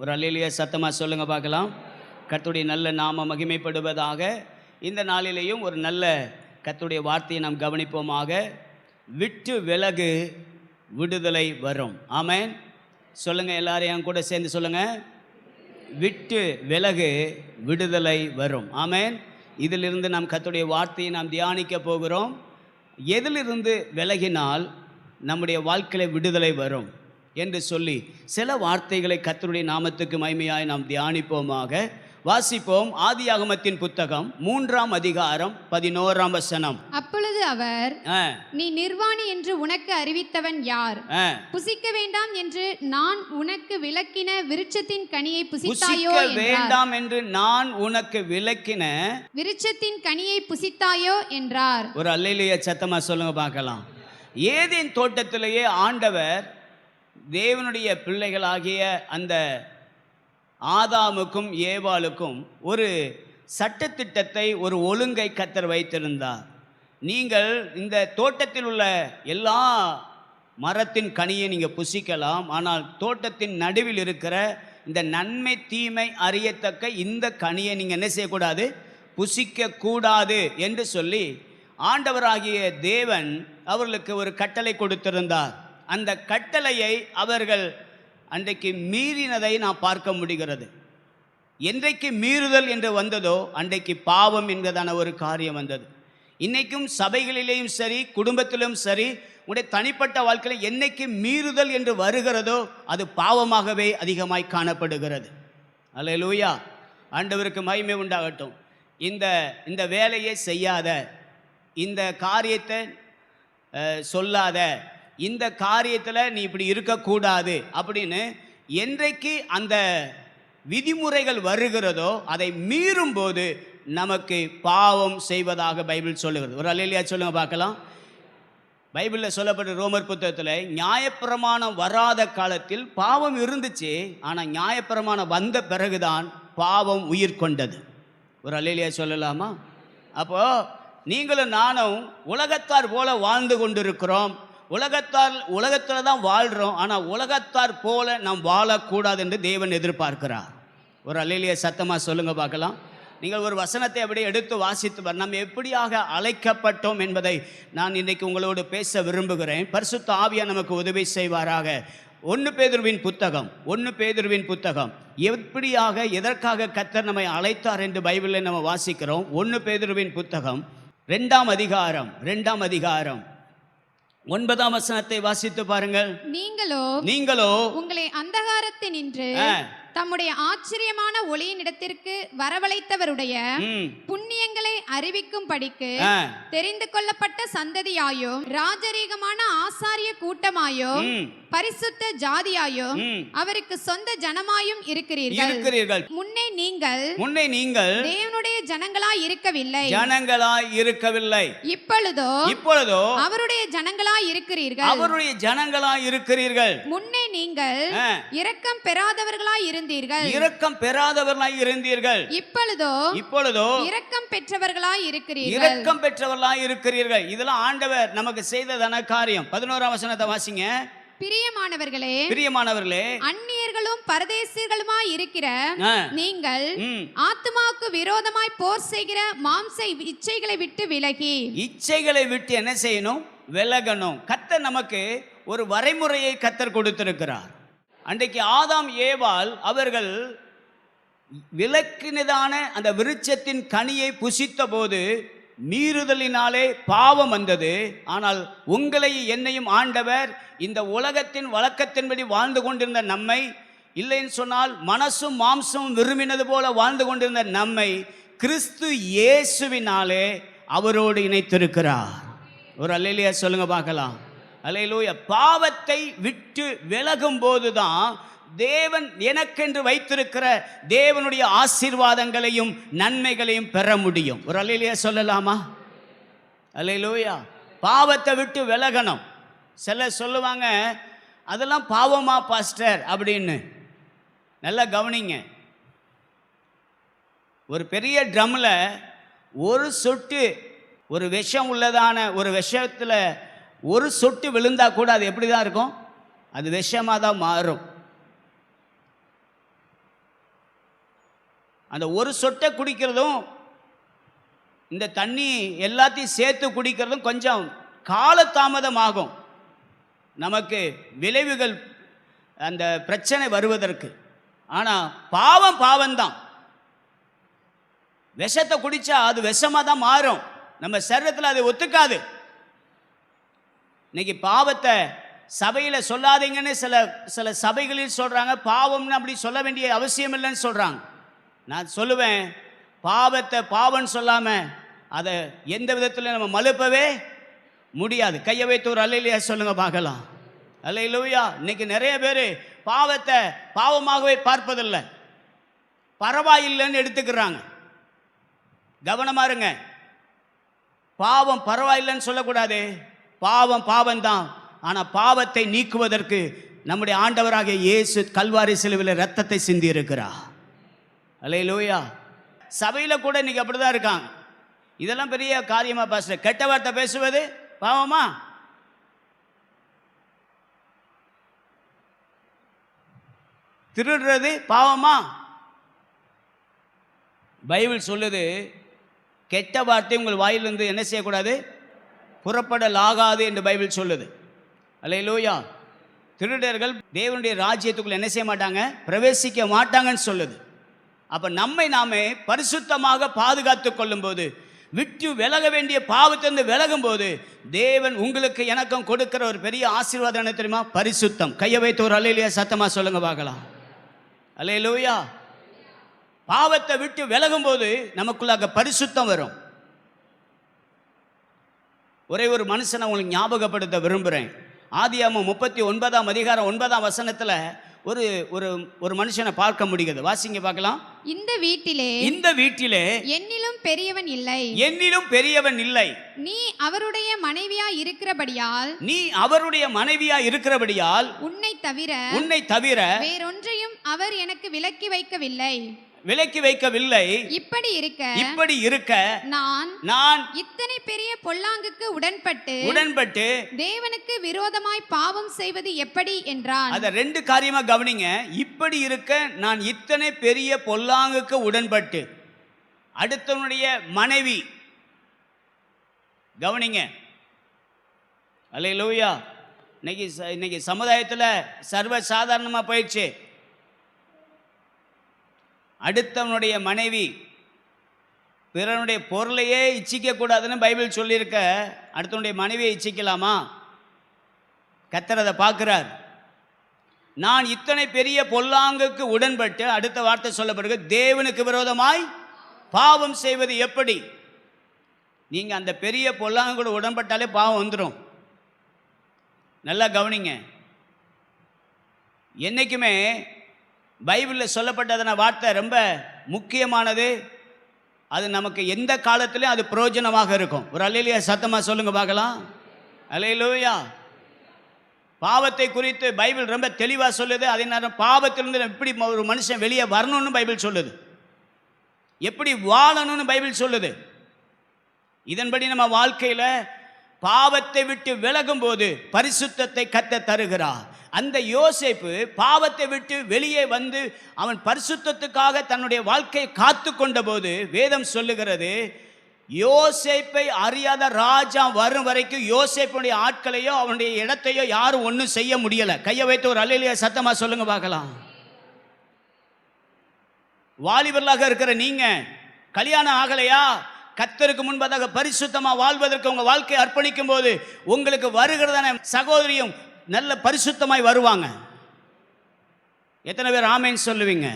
ஒரு அல்லேலூயா சத்தமாக சொல்லுங்க பார்க்கலாம். கர்த்தருடைய நல்ல நாம மகிமைப்படுவதாக. இந்த நாளிலேயும் ஒரு நல்ல கர்த்தருடைய வார்த்தையை நாம் கவனிப்போமாக. விட்டு விலகு, விடுதலை வரும். ஆமென். சொல்லுங்க, எல்லாரும் என் கூட சேர்ந்து சொல்லுங்க. விட்டு விலகு, விடுதலை வரும். ஆமென். இதிலிருந்து நாம் கர்த்தருடைய வார்த்தையை நாம் தியானிக்க போகிறோம். எதிலிருந்து விலகினால் நம்முடைய வாழ்க்கையில் விடுதலை வரும் என்று சொல்லி சில வார்த்தைகளை கர்த்தருடைய நாமத்துக்கு மகிமையாய் நாம் தியானிப்போமாக. வாசிப்போம். ஆதியாகமத்தின் புத்தகம் 3ஆம் அதிகாரம் 11ஆம் வசனம். அப்பொழுது அவர், நீ நிர்வாணி என்று உனக்கு அறிவித்தவன் யார்? புசிக்க வேண்டாம் என்று நான் உனக்கு விலக்கின விருட்சத்தின் கனியை புசித்தாயோ? வேண்டாம் என்று நான் உனக்கு விலக்கின விருட்சத்தின் கனியை புசித்தாயோ என்றார். ஒரு அல்லேலூயா சத்தமா சொல்லுங்க பார்க்கலாம். ஏதேன் தோட்டத்திலேயே ஆண்டவர் தேவனுடைய பிள்ளைகளாகிய அந்த ஆதாமுக்கும் ஏவாளுக்கும் ஒரு சட்டத்திட்டத்தை, ஒரு ஒழுங்கை கர்த்தர் வைத்திருந்தார். நீங்கள் இந்த தோட்டத்தில் உள்ள எல்லா மரத்தின் கனியை நீங்கள் புசிக்கலாம், ஆனால் தோட்டத்தின் நடுவில் இருக்கிற இந்த நன்மை தீமை அறியத்தக்க இந்த கனியை நீங்கள் என்ன செய்யக்கூடாது? புசிக்கக்கூடாது என்று சொல்லி ஆண்டவராகிய தேவன் அவர்களுக்கு ஒரு கட்டளை கொடுத்திருந்தார். அந்த கட்டளையை அவர்கள் அன்றைக்கு மீறினதை நாம் பார்க்க முடிகிறது. என்றைக்கு மீறுதல் என்று வந்ததோ அன்றைக்கு பாவம் என்பதான ஒரு காரியம் வந்தது. இன்றைக்கும் சபைகளிலேயும் சரி, குடும்பத்திலும் சரி, உடைய தனிப்பட்ட வாழ்க்கையில் என்னைக்கு மீறுதல் என்று வருகிறதோ அது பாவமாகவே அதிகமாய் காணப்படுகிறது. அல்லேலூயா, ஆண்டவருக்கு மகிமை உண்டாகட்டும். இந்த வேலையை செய்யாத, இந்த காரியத்தை சொல்லாத, இந்த காரியத்தில் நீ இப்படி இருக்கக்கூடாது அப்படின்னு என்றைக்கு அந்த விதிமுறைகள் வருகிறதோ அதை மீறும் போது நமக்கு பாவம் செய்வதாக பைபிள் சொல்லுகிறது. ஒரு அல்லேலூயா சொல்லுங்க பார்க்கலாம். பைபிளில் சொல்லப்பட்ட ரோமர் புத்தகத்தில் நியாயப்பிரமாணம் வராத காலத்தில் பாவம் இருந்துச்சு, ஆனால் நியாயப்பிரமாணம் வந்த பிறகுதான் பாவம் உயிர் கொண்டது. ஒரு அல்லேலூயா சொல்லலாமா? அப்போது நீங்களும் நானும் உலகத்தார் போல வாழ்ந்து கொண்டிருக்கிறோம். உலகத்தில் தான் வாழ்கிறோம், ஆனால் உலகத்தார் போல நாம் வாழக்கூடாது என்று தேவன் எதிர்பார்க்கிறார். ஒரு அல்லேலூயா சத்தமாக சொல்லுங்க பார்க்கலாம். நீங்கள் ஒரு வசனத்தை அப்படியே எடுத்து வாசித்து நம்ம எப்படியாக அழைக்கப்பட்டோம் என்பதை நான் இன்றைக்கு உங்களோடு பேச விரும்புகிறேன். பரிசுத்த ஆவியார் நமக்கு உதவி செய்வாராக. 1 பேதுருவின் புத்தகம் எப்படியாக, எதற்காக கர்த்தர் நம்மை அழைத்தார் என்று பைபிளில் நம்ம வாசிக்கிறோம். 1 பேதுருவின் புத்தகம் 2ஆம் அதிகாரம் 9ஆம் வசனத்தை வாசித்து பாருங்கள். நீங்களோ உங்களை அந்தகாரத்தினின்று தம்முடைய ஆச்சரியமான ஒளியின் இடத்திற்கு வரவழைத்தவருடைய புண்ணியங்களை அறிவிக்கும் படிக்கு தெரிந்து கொள்ளப்பட்ட சந்ததியாயும் ராஜரீகமான ஆசாரிய கூட்டமாயும் பரிசுத்த ஜாதியாயும் அவருக்கு சொந்த ஜனமாயும் இருக்கிறீர்கள். முன்னே நீங்கள் தேவனுடைய ஜனங்களாய் இருக்கவில்லை. இப்பொழுதோ அவருடைய ஜனங்களாய் இருக்கிறீர்கள். முன்னே நீங்கள் இரக்கம் பெறாதவர்களாய் இருந்தீர்கள். இப்பொழுதோ இரக்கம் பெற்றவர்களாய் இருக்கிறீர்கள். இதெல்லாம் ஆண்டவர் நமக்கு செய்ததான காரியம். 11ஆம் வசனத்தை வாசிங்க. பிரியமானவர்களே, அந்நியர்களும் பரதேசிகளுமாய் இருக்கிற நீங்கள் ஆத்துமாவுக்கு விரோதமாய் போர் செய்கிற மாம்ச இச்சைகளை விட்டு என்ன செய்யணும்? விலகணும். கர்த்தர் நமக்கு ஒரு வரைமுறையை கர்த்தர் கொடுத்திருக்கிறார். அன்றைக்கு ஆதாம் ஏவாள் அவர்கள் விலக்கினதான அந்த விருட்சத்தின் கனியை புசித்த போது மீறுதலினாலே பாவம் வந்தது. ஆனால் உங்களை என்னையும் ஆண்டவர் இந்த உலகத்தின் வழக்கத்தின்படி வாழ்ந்து கொண்டிருந்த நம்மை, இல்லைன்னு சொன்னால் மனசும் மாம்சமும் விரும்பினது போல வாழ்ந்து கொண்டிருந்த நம்மை கிறிஸ்து இயேசுவினாலே அவரோடு இணைத்திருக்கிறார். ஒரு அல்லேலூயா சொல்லுங்க பார்க்கலாம். அல்லேலூயா. பாவத்தை விட்டு விலகும் போதுதான் தேவன் எனக்கென்று வைத்திருக்கிற தேவனுடைய ஆசீர்வாதங்களையும் நன்மைகளையும் பெற முடியும். ஒரு அல்லேலூயா சொல்லலாமா? அல்லேலூயா. பாவத்தை விட்டு விலகணும். சிலர் சொல்லுவாங்க, அதெல்லாம் பாவமா பாஸ்டர் அப்படின்னு. நல்லா கவனிங்க. ஒரு பெரிய ட்ரம்மில் ஒரு சொட்டு, ஒரு விஷம் உள்ளதான ஒரு விஷத்தில் ஒரு சொட்டு விழுந்தா கூட அது எப்படி தான் இருக்கும்? அது விஷமாக தான் மாறும். அந்த ஒரு சொட்டை குடிக்கிறதும் இந்த தண்ணி எல்லாத்தையும் சேர்த்து குடிக்கிறதும் கொஞ்சம் காலதாமதமாகும் நமக்கு விளைவுகள் அந்த பிரச்சனை வருவதற்கு. ஆனால் பாவம்தான். விஷத்தை குடித்தா அது விஷமாக தான் மாறும், நம்ம சரீரத்தில் அது ஒத்துக்காது. இன்னைக்கு பாவத்தை சபையில் சொல்லாதீங்கன்னு சில சபைகளில் சொல்கிறாங்க. பாவம்னு அப்படி சொல்ல வேண்டிய அவசியம் இல்லைன்னு சொல்கிறாங்க. நான் சொல்லுவேன், பாவத்தை பாவம்னு சொல்லாமல் அதை எந்த விதத்தில் நம்ம மழுப்பவே முடியாது. கையை வைத்து ஒரு அல்லேலூயா சொல்லுங்க பார்க்கலாம். அல்லேலூயா. இன்னைக்கு நிறைய பேர் பாவத்தை பாவமாகவே பார்ப்பதில்லை, பரவாயில்லைன்னு எடுத்துக்கிறாங்க. கவனமா இருங்க. பாவம் பரவாயில்லைன்னு சொல்லக்கூடாது. பாவம்தான். ஆனால் பாவத்தை நீக்குவதற்கு நம்முடைய ஆண்டவராகிய இயேசு கல்வாரி சிலுவையில் ரத்தத்தை சிந்தி இருக்கிறார். அல்லேலூயா. சபையில் கூட இன்னைக்கு அப்படிதான் இருக்காங்க. இதெல்லாம் பெரிய காரியமா பாஸ்டர்? கெட்ட வார்த்தை பேசுவது பாவமா? திருடுறது பாவமா? பைபிள் சொல்லுது, கெட்ட வார்த்தை உங்கள் வாயிலிருந்து என்ன செய்யக்கூடாது? புறப்படலாகாது என்று பைபிள் சொல்லுது. அல்லேலூயா. திருடர்கள் தேவனுடைய ராஜ்யத்துக்குள்ள என்ன செய்ய மாட்டாங்க? பிரவேசிக்க மாட்டாங்கன்னு சொல்லுது. அப்போ நாமே பரிசுத்தமாக பாதுகாத்து கொள்ளும்போது, விட்டு விலக வேண்டிய பாவத்திலிருந்து விலகும் போது, தேவன் உங்களுக்கு எனக்கும் கொடுக்கிற ஒரு பெரிய ஆசீர்வாதம் என்ன தெரியுமா? பரிசுத்தம். கையை வைத்து ஒரு அல்லேலூயா சத்தமா சொல்லுங்க பார்க்கலாம். அல்லேலூயா. பாவத்தை விட்டு விலகும் போது நமக்குள்ளாக பரிசுத்தம் வரும். ஒரே ஒரு மனுஷனை உங்களுக்கு ஞாபகப்படுத்த விரும்புகிறேன். ஆதியாகமம் 39ஆம் அதிகாரம் 9ஆம் வசனத்தில் ஒரு ஒரு ஒரு மனுஷனை பார்க்க முடிகிறது. வாசிங்க பார்க்கலாம். இந்த வீட்டிலே என்னிலும் பெரியவன் இல்லை. நீ அவருடைய மனைவியா இருக்கிறபடியால் உன்னை தவிர வேறொன்றையும் அவர் எனக்கு விலக்கி வைக்கவில்லை. இப்படி இருக்க நான் இத்தனை பெரிய பொல்லாங்குக்கு உடன்பட்டு தேவனுக்கு விரோதமாய் பாவம் செய்வது எப்படி என்றான். அத ரெண்டு காரியமா கவனிங்க. இப்படி இருக்க நான் இத்தனை பெரிய பொல்லாங்குக்கு உடன்பட்டு, அடுத்தவனுடைய மனைவி. கவனிங்க. அல்லேலூயா. இன்னைக்கு சமுதாயத்தில் சர்வ சாதாரணமா போயிடுச்சு. அடுத்தவனுடைய மனைவி, பிறனுடைய பொருளையே இச்சிக்க கூடாதுன்னு பைபிள் சொல்லியிருக்க, அடுத்தவனுடைய மனைவியை இச்சிக்கலாமா? கர்த்தர் அதை பார்க்கிறார். நான் இத்தனை பெரிய பொல்லாங்குக்கு உடன்பட்டு, அடுத்த வார்த்தை சொல்லப்படுது, தேவனுக்கு விரோதமாய் பாவம் செய்வது எப்படி? நீங்க அந்த பெரிய பொல்லாங்கு கூட உடன்பட்டாலே பாவம் வந்துடும். நல்லா கவனிங்க. என்னைக்குமே பைபிளில் சொல்லப்பட்டதான வார்த்தை ரொம்ப முக்கியமானது. அது நமக்கு எந்த காலத்திலையும் அது பிரயோஜனமாக இருக்கும். ஒரு அல்லேலூயா சத்தமா சொல்லுங்க பார்க்கலாம். அல்லேலூயா. பாவத்தை குறித்து பைபிள் ரொம்ப தெளிவாக சொல்லுது. அதே நேரம் பாவத்திலிருந்து எப்படி ஒரு மனுஷன் வெளியே வரணும்னு பைபிள் சொல்லுது, எப்படி வாழணும்னு பைபிள் சொல்லுது. இதன்படி நம்ம வாழ்க்கையில் பாவத்தை விட்டு விலகும் போது பரிசுத்தத்தை கர்த்தர் தருகிறார். அந்த யோசேப்பு பாவத்தை விட்டு வெளியே வந்து அவன் பரிசுத்தத்துக்காக தன்னுடைய வாழ்க்கையை காத்து கொண்ட போது வேதம் சொல்லுகிறது, யோசேப்பை அறியாத ராஜா வரும் வரைக்கும் யோசேப்புடைய ஆட்களையோ அவனுடைய இடத்தையோ யாரும் ஒன்றும் செய்ய முடியல. கையை வைத்து ஒரு அல்லேலூயா சத்தமா சொல்லுங்க பார்க்கலாம். வாலிபர்களாக இருக்கிற நீங்க கல்யாணம் ஆகலையா? கர்த்தருக்கு முன்பதாக பரிசுத்தமா வாழ்வதற்கு உங்க வாழ்க்கையை அர்ப்பணிக்கும் போது உங்களுக்கு வருகிறதான சகோதரியும் நல்ல பரிசுத்தமாய் வருவாங்க. எத்தனை பேர் ஆமென் சொல்லுவீங்க?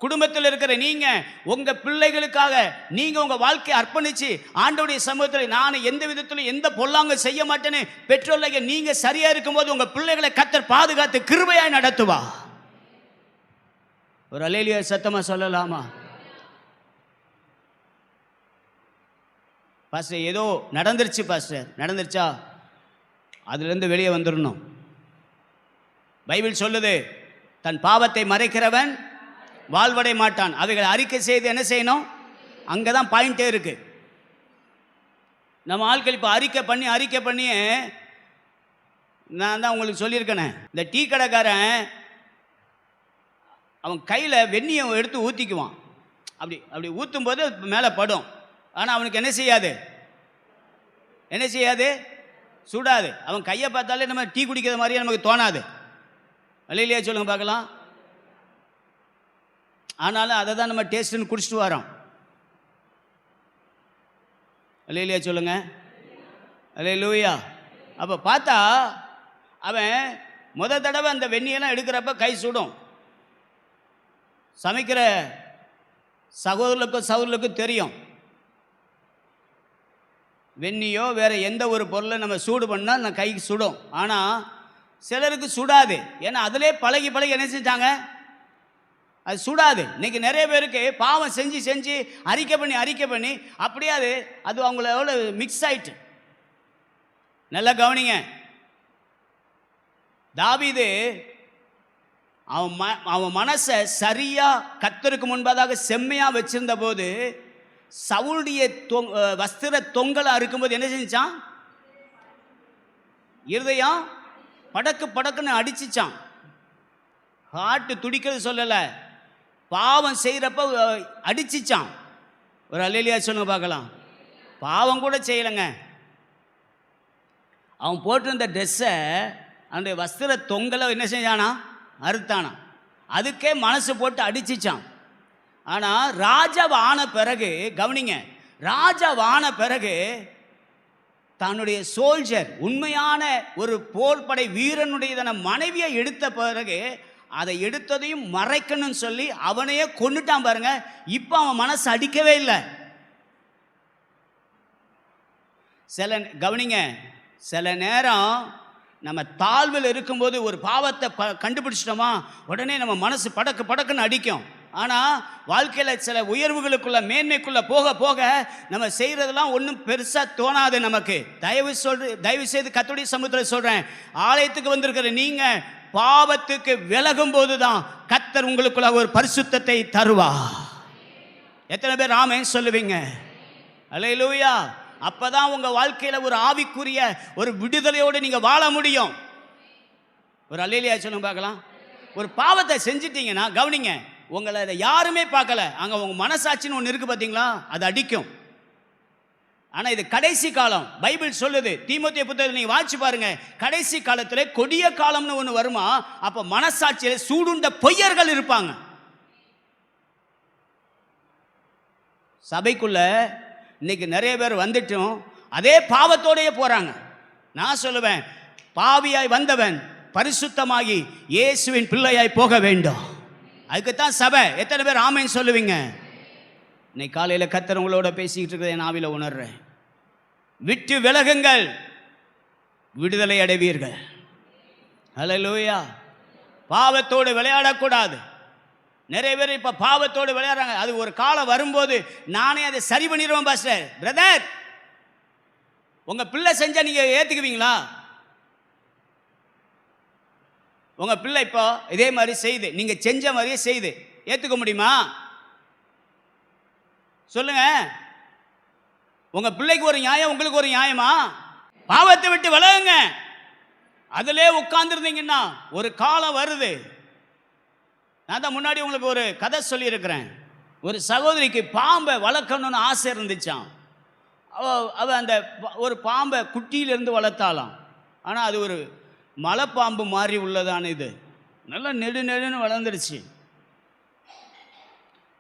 குடும்பத்தில் இருக்கிற நீங்க உங்க பிள்ளைகளுக்காக நீங்க உங்க வாழ்க்கையை அர்ப்பணிச்சு ஆண்டவருடைய சமூகத்தில் நான் எந்த விதத்திலும் எந்த பொல்லாங்க செய்ய மாட்டேன்னு பெற்றோர்களை நீங்க சரியா இருக்கும்போது உங்க பிள்ளைகளை கர்த்தர் பாதுகாத்து கிருபையாய் நடத்துவா. ஒரு அல்லேலூயா சத்தமா சொல்லலாமா? பாஸ்டர் ஏதோ நடந்துருச்சு, பாஸ்டர் நடந்துருச்சா? அதிலிருந்து வெளியே வந்துடணும். பைபிள் சொல்லுது, தன் பாவத்தை மறைக்கிறவன் வாழ்வடை மாட்டான். அவைகளை அறிக்கை செய்து என்ன செய்யணும்? அங்கே தான் பாயிண்டே இருக்கு. நம்ம ஆட்கள் இப்போ அறிக்கை பண்ணி நான் தான் உங்களுக்கு சொல்லியிருக்கேனே, இந்த டீ கடைக்காரன் அவன் கையில் வெந்நியை எடுத்து ஊற்றிக்குவான். அப்படி அப்படி ஊற்றும் போது மேலே படும். ஆனால் அவனுக்கு என்ன செய்யாது, என்ன செய்யாது, சுடாது. அவன் கையை பார்த்தாலே நம்ம டீ குடிக்கிற மாதிரியே நமக்கு தோணாது. இல்லையா சொல்லுங்க பார்க்கலாம். ஆனாலும் அதை தான் நம்ம டேஸ்ட்டுன்னு குடிச்சிட்டு வரோம். இல்லையா சொல்லுங்க. அல்லேலூயா. அப்போ பார்த்தா அவன் முத தடவை அந்த வெந்நியெல்லாம் எடுக்கிறப்ப கை சுடும். சமைக்கிற சகோதரர்களுக்கும் தெரியும், வெந்நியோ வேற எந்த ஒரு பொருளை நம்ம சூடு பண்ணால் அந்த கைக்கு சுடும். ஆனால் சிலருக்கு சுடாது. ஏன்னா அதிலே பழகி என்ன செஞ்சாங்க, அது சுடாது. இன்னைக்கு நிறைய பேருக்கு பாவம் செஞ்சு செஞ்சு அறிக்கை பண்ணி அப்படியே அது அவங்களோட மிக்ஸ் ஆயிட்டு. நல்லா கவனிங்க. தாவீது அவன் மனசை சரியா கர்த்தருக்கு முன்பதாக செம்மையா வச்சிருந்த போது சவுளுடைய வஸ்திர தொங்கலை அறுக்கும்போது என்ன செஞ்சான், இருதயம் படக்குன்னு அடிச்சிச்சான். ஹார்ட் துடிக்கிறது சொல்லலை, பாவம் செய்கிறப்ப அடிச்சிச்சான். ஒரு அல்லேலூயா சொல்லுங்க பார்க்கலாம். பாவம் கூட செய்யலைங்க, அவன் போட்டிருந்த ட்ரெஸ்ஸை அந்த வஸ்திர தொங்கலை என்ன செஞ்சானா, அறுத்தானா. அதுக்கே மனசு போட்டு அடிச்சிச்சான். ஆனால் ராஜாவான பிறகு கவனிங்க, ராஜாவான பிறகு தன்னுடைய சோல்ஜர், உண்மையான ஒரு போர்படை வீரனுடைய மனைவியை எடுத்த பிறகு அதை எடுத்ததையும் மறைக்கணும்னு சொல்லி அவனையே கொன்னுட்டான் பாருங்க. இப்போ அவன் மனசு அடிக்கவே இல்லை. கவனிங்க, சில நேரம் நம்ம தாழ்வில் இருக்கும்போது ஒரு பாவத்தை கண்டுபிடிச்சிட்டோமா உடனே நம்ம மனசு படக்குன்னு அடிக்கும். ஆனால் வாழ்க்கையில் சில உயர்வுகளுக்குள்ள மேன்மைக்குள்ளே போக போக நம்ம செய்கிறதெல்லாம் ஒன்றும் பெருசாக தோணாது நமக்கு. தயவு செய்து கர்த்தருடைய சமூகத்தில் சொல்கிறேன், ஆலயத்துக்கு வந்திருக்கிற நீங்கள் பாவத்துக்கு விலகும் போது தான் கர்த்தர் உங்களுக்குள்ள ஒரு பரிசுத்தத்தை தருவா. எத்தனை பேர் ஆமென் சொல்லுவீங்க? அல்லேலூயா. அப்பதான் உங்க வாழ்க்கையில ஒரு ஆவிக்குரிய ஒரு விடுதலையோடு நீங்க வாழ முடியும். ஒரு அல்லேலூயா சொல்லுங்க பார்க்கலாம். ஒரு பாவத்தை செஞ்சிட்டீங்கன்னா கவனிங்க, உங்களை அதை யாருமே பார்க்கல, அங்க உங்க மனசாட்சின்னு ஒன்று இருக்கு பார்த்தீங்களா, அது அடிக்கும். ஆனா இது கடைசி காலம். பைபிள் சொல்லுது, தீமோத்தேயு புத்தகத்தில் நீங்க வாசிச்சு பாருங்க, கடைசி காலத்துல கொடிய காலம்னு ஒன்று வருமா. அப்ப மனசாட்சியில சூடுண்ட பொய்யர்கள் இருப்பாங்க. சபைக்குள்ள இன்னைக்கு நிறைய பேர் வந்துட்டும் அதே பாவத்தோடையே போறாங்க. நான் சொல்லுவேன், பாவியாய் வந்தவன் பரிசுத்தமாகி இயேசுவின் பிள்ளையாய் போக வேண்டும். அதுக்குத்தான் சபை. எத்தனை பேர் ஆமென் சொல்லுவீங்க? இன்னைக்கு காலையில் கர்த்தர் உங்களோட பேசிக்கிட்டு இருக்கிறத என் ஆவியில் உணர்றேன். விட்டு விலகுங்கள், விடுதலை அடைவீர்கள். அல்லேலூயா. பாவத்தோடு விளையாடக்கூடாது. நிறைய பேர் இப்போ பாவத்தோடு விளையாடுறாங்க. அது ஒரு காலம் வரும்போது நானே அதை சரி பண்ணிடுவேன் பாஸ்டர். பிரதர், உங்கள் பிள்ளை செஞ்சால் நீங்கள் ஏற்றுக்குவீங்களா? உங்கள் பிள்ளை இப்போ இதே மாதிரி செய்து, நீங்கள் செஞ்ச மாதிரியே செய்து ஏற்றுக்க முடியுமா? சொல்லுங்க. உங்கள் பிள்ளைக்கு ஒரு நியாயம், உங்களுக்கு ஒரு நியாயமா? பாவத்தை விட்டு விலகுங்க. அதிலே உட்கார்ந்துருந்தீங்கன்னா ஒரு காலம் வருது. நான் தான் முன்னாடி உங்களுக்கு ஒரு கதை சொல்லியிருக்கிறேன். ஒரு சகோதரிக்கு பாம்பை வளர்க்கணும்னு ஆசை இருந்துச்சான். அவ அந்த ஒரு பாம்பை குட்டியிலிருந்து வளர்த்தாலாம். ஆனால் அது ஒரு மலைப்பாம்பு மாதிரி உள்ளதான இது நல்லா நெடுன்னு வளர்ந்துருச்சு.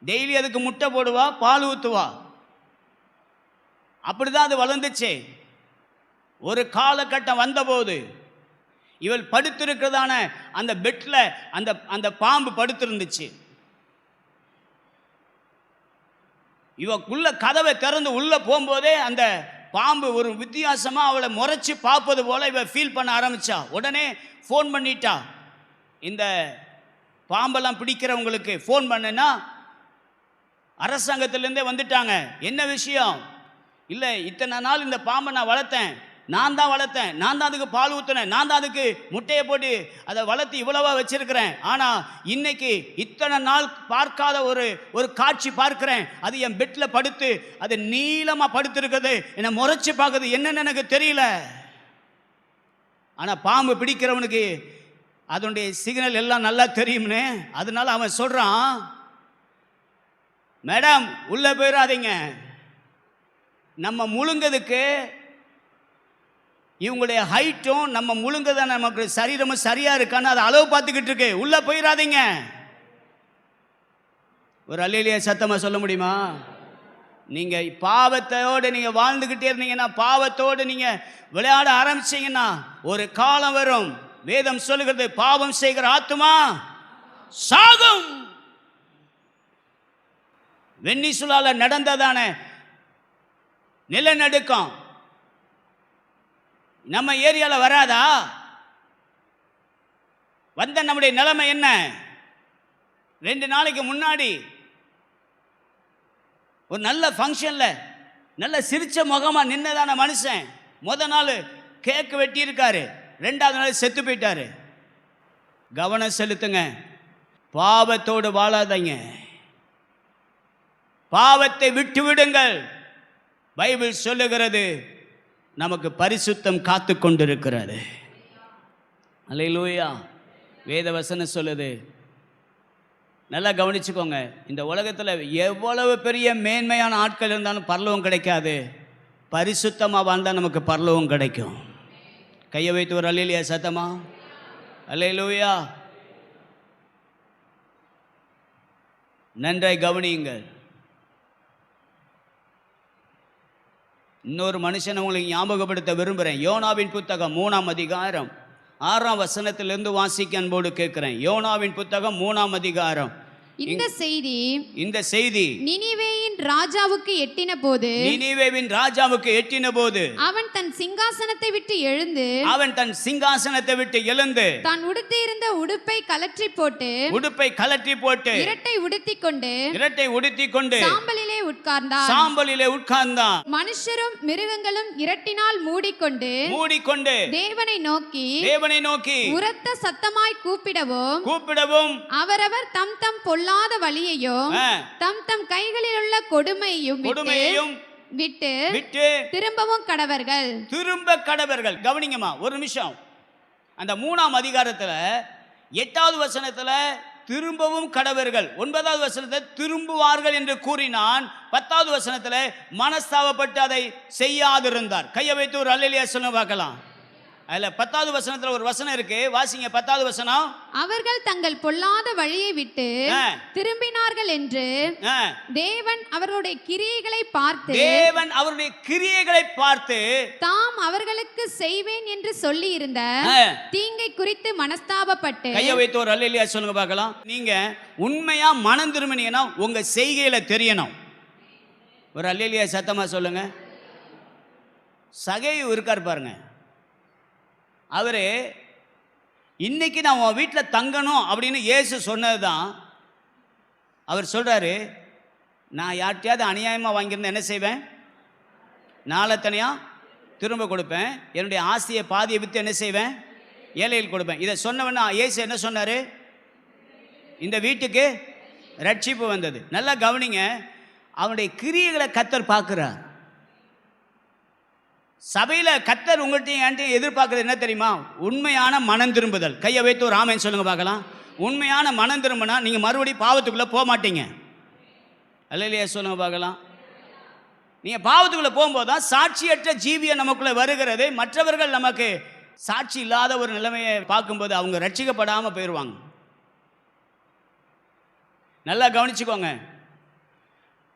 டெய்லி அதுக்கு முட்டை போடுவா, பால் ஊற்றுவா. அப்படிதான் அது வளர்ந்துச்சு. ஒரு காலகட்டம் வந்தபோது இவள் படுத்திருக்கிறதான அந்த பெட்டில் அந்த பாம்பு படுத்திருந்துச்சு. இவக்குள்ள கதவை திறந்து உள்ள போகும்போதே அந்த பாம்பு ஒரு வித்தியாசமா அவளை முறைச்சி பார்ப்பது போல இவ ஃபீல் பண்ண ஆரம்பிச்சா. உடனே ஃபோன் பண்ணிட்டா. இந்த பாம்பெல்லாம் பிடிக்கிறவங்களுக்கு ஃபோன் பண்ணனா அரசாங்கத்திலேருந்தே வந்துட்டாங்க. என்ன விஷயம்? இல்லை, இத்தனை நாள் இந்த பாம்பை நான் வளர்த்தேன், நான் தான் வளர்த்தேன், நான் தான் அதுக்கு பால் ஊற்றினேன், நான் தான் அதுக்கு முட்டையை போட்டு அதை வளர்த்து இவ்வளவா வச்சிருக்கிறேன். ஆனால் இன்னைக்கு இத்தனை நாள் பார்க்காத ஒரு காட்சி பார்க்கிறேன். அது என் பெட்டில் படுத்து அது நீளமாக படுத்திருக்குது, என்னை முறைச்சி பார்க்குது, என்னன்னு எனக்கு தெரியல. ஆனால் பாம்பு பிடிக்கிறவனுக்கு அதனுடைய சிக்னல் எல்லாம் நல்லா தெரியும்னு. அதனால அவன் சொல்கிறான், மேடம் உள்ள போயிடாதீங்க. நம்ம முழுங்கிறதுக்கு இவங்களுடைய ஹைட்டும் நம்ம முழுங்கத நமக்கு சரீரமும் சரியா இருக்கான்னு அதை அளவு பார்த்துக்கிட்டு இருக்கு. உள்ள போயிடாதீங்க. ஒரு அல்லேலூயா சத்தமா சொல்ல முடியுமா? நீங்க பாவத்தோடு நீங்க வாழ்ந்துகிட்டே இருந்தீங்கன்னா, பாவத்தோடு நீங்க விளையாட ஆரம்பிச்சீங்கன்னா ஒரு காலம் வரும். வேதம் சொல்லுகிறது, பாவம் செய்கிற ஆத்துமா சாகும். வெண்ணிசுலால நடந்ததான நிலநடுக்கம் நம்ம ஏரியால வராதா? வந்த நம்முடைய நிலைமை என்ன? 2 நாளைக்கு முன்னாடி ஒரு நல்ல ஃபங்க்ஷன்ல நல்ல சிரிச்ச முகமா நின்னதான மனுஷன் முத நாள் கேக் வெட்டி இருக்காரு, 2வது நாள் செத்து போயிட்டாரு. கவனம் செலுத்துங்க. பாவத்தோடு வாழாதீங்க. பாவத்தை விட்டு விடுங்கள். பைபிள் சொல்லுகிறது, நமக்கு பரிசுத்தம் காத்து கொண்டிருக்கிறது. அல்லேலூயா. வேத வசனம் சொல்லுது. நல்லா கவனிச்சுக்கோங்க. இந்த உலகத்தில் எவ்வளவு பெரிய மேன்மையான ஆட்கள் இருந்தாலும் பரலோகம் கிடைக்காது. பரிசுத்தமாக வாழ்ந்தால் நமக்கு பரலோகம் கிடைக்கும். கையை வைத்து ஒரு அல்லேலூயா சத்தமா. அல்லேலூயா. நன்றாய் கவனியுங்கள். இன்னொரு மனுஷனை உங்களுக்கு ஞாபகப்படுத்த விரும்புகிறேன். யோனாவின் புத்தகம் 3ஆம் அதிகாரம் 6ஆம் வசனத்திலிருந்து வாசிக்க அன்போடு கேட்கிறேன். யோனாவின் புத்தகம் 3ஆம் அதிகாரம். இந்த செய்தி நினிவேயின் ராஜாவுக்கு எட்டின போது அவன் தன் சிங்காசனத்தை விட்டு எழுந்து தான் உடுத்தியிருந்த உடுப்பை கலற்றி போட்டு இரட்டை உடுத்திக் கொண்டு சாம்பலிலே உட்கார்ந்தான். மனுஷரும் மிருகங்களும் இரட்டினால் மூடிக்கொண்டு தேவனை நோக்கி உரத்த சத்தமாய் கூப்பிடவும் அவரவர் தம் பொல்லாத வழியையும் தம் கைகளில் உள்ள கொடுமையையும் விட்டு திரும்பவும் கடவர்கள். கவனிங்கம்மா ஒரு நிமிஷம். அந்த 3ஆம் அதிகாரத்துல 8வது வசனத்துல திரும்பவும் கடவர்கள், 9வது வசனத்தில் திரும்புவார்கள் என்று கூறினான். 10வது வசனத்துல மனஸ்தாபப்பட்டு அதை செய்யாதிருந்தார். கையை வைத்து ஒரு அல்லேலூயா சொல்ல பார்க்கலாம். அதுல 10வது வசனத்துல ஒரு வசனம் இருக்கு, வாசிங்க. 10வது வசனம், அவர்கள் தங்கள் பொல்லாத வழியை விட்டு திரும்பினார்கள் என்று தேவன் அவர்களுடைய கிரியைகளை பார்த்து தாம் அவர்களுக்கு செய்வேன் என்று சொல்லி இருந்த தீங்கை குறித்து மனஸ்தாபப்பட்டு. கையை வைத்து ஒரு அல்லேலூயா சொல்லுங்க பார்க்கலாம். நீங்க உண்மையா மனம் திரும்பினீங்கன்னா உங்க செய்கையில தெரியணும். ஒரு அல்லேலூயா சத்தமா சொல்லுங்க. சகேயு இருக்கார் பாருங்க. அவரு இன்னைக்கு நான் உன் வீட்டில் தங்கணும் அப்படின்னு இயேசு சொன்னது தான். அவர் சொல்றாரு, நான் யார்கிட்டயாவது அநியாயமாக வாங்கியிருந்தேன் என்ன செய்வேன்? நாளை தனியாக திரும்ப கொடுப்பேன். என்னுடைய ஆசையை பாதியை விற்று என்ன செய்வேன்? ஏழையில் கொடுப்பேன். இதை சொன்னவன்னா இயேசு என்ன சொன்னார்? இந்த வீட்டுக்கு ரட்சிப்பு வந்தது. நல்லா கவனிங்க. அவனுடைய கிரியைகளை கர்த்தர் பார்க்கிறார். சபையில் கர்த்தர் உங்கள்கிட்டையும் என்கிட்டையும் எதிர்பார்க்கறது என்ன தெரியுமா? உண்மையான மனம் திரும்புதல். கையை வைத்து ஒரு ஆமென் சொல்லுங்க பார்க்கலாம். உண்மையான மனம் திரும்பினா நீங்கள் மறுபடியும் பாவத்துக்குள்ளே போக மாட்டீங்க. அல்லேலூயா சொல்லுங்க பார்க்கலாம். நீங்கள் பாவத்துக்குள்ளே போகும்போது தான் சாட்சியற்ற ஜீவியை நமக்குள்ளே வருகிறது. மற்றவர்கள் நமக்கு சாட்சி இல்லாத ஒரு நிலைமையை பார்க்கும்போது அவங்க ரட்சிக்கப்படாமல் போயிடுவாங்க. நல்லா கவனிச்சுக்கோங்க.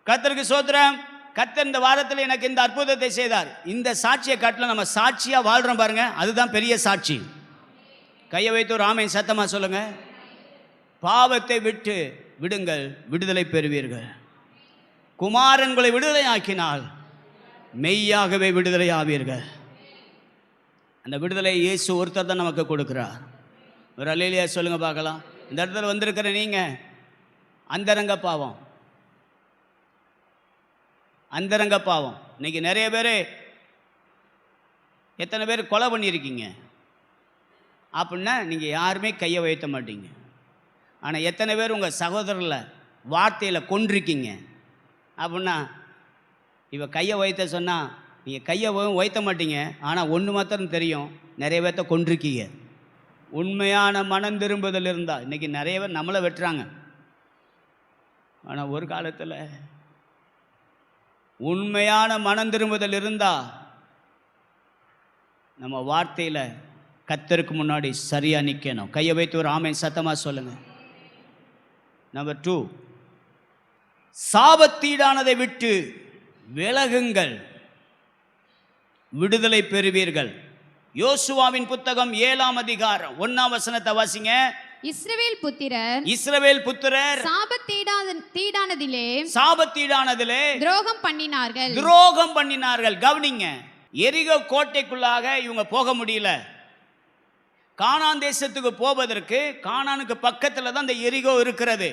கர்த்தருக்கு ஸ்தோத்திரம். கர்த்தர் இந்த வாரத்தில் எனக்கு இந்த அற்புதத்தை செய்தார். இந்த சாட்சியை காட்டில நம்ம சாட்சியாக வாழ்கிறோம் பாருங்க, அதுதான் பெரிய சாட்சி. கையை வைத்து ஒரு ஆமென் சத்தமாக சொல்லுங்க. பாவத்தை விட்டு விடுங்கள், விடுதலை பெறுவீர்கள். குமாரன்களை விடுதலை ஆக்கினால் மெய்யாகவே விடுதலை ஆவீர்கள். அந்த விடுதலை இயேசு ஒருத்தர் தான் நமக்கு கொடுக்கிறார். ஒரு அல்லேலூயா சொல்லுங்க பார்க்கலாம். இந்த இடத்துல வந்திருக்கிற நீங்கள் அந்தரங்க பாவம் இன்னைக்கு நிறைய பேர், எத்தனை பேர் கொலை பண்ணியிருக்கீங்க அப்படின்னா நீங்கள் யாருமே கையை வைத்த மாட்டீங்க. ஆனால் எத்தனை பேர் உங்கள் சகோதரர்களை வார்த்தையில் கொன்றிருக்கீங்க அப்படின்னா இவ கையை வைத்த சொன்னால் நீங்கள் கையை வைத்த மாட்டீங்க. ஆனால் ஒன்று மாத்திரம் தெரியும், நிறைய பேர்த்த கொன்றிருக்கீங்க. உண்மையான மனம் திரும்புதல் இருந்தால் இன்றைக்கி நிறைய பேர் நம்மளை வெட்டுறாங்க. ஆனால் ஒரு காலத்தில் உண்மையான மனம் திரும்புதல் இருந்தா நம்ம வார்த்தையில் கர்த்தருக்கு முன்னாடி சரியா நிற்கணும். கையை வைத்து ஒரு ஆமென் சத்தமா சொல்லுங்க. நம்பர் 2, சாபத்தீடானதை விட்டு விலகுங்கள், விடுதலை பெறுவீர்கள். யோசுவாவின் புத்தகம் 7ஆம் அதிகாரம் 1ஆம் வசனத்தை வாசிங்க. இஸ்ரவேல் புத்திரர் சாபத்தீடானதிலே துரோகம் பண்ணினார்கள். கவனிங்க, எரிகோ கோட்டைக்குள்ளாக இவங்க போக முடியல. கானான் தேசத்துக்கு போவதற்கு கானானுக்கு பக்கத்தில் தான் இந்த எரிகோ இருக்கிறது.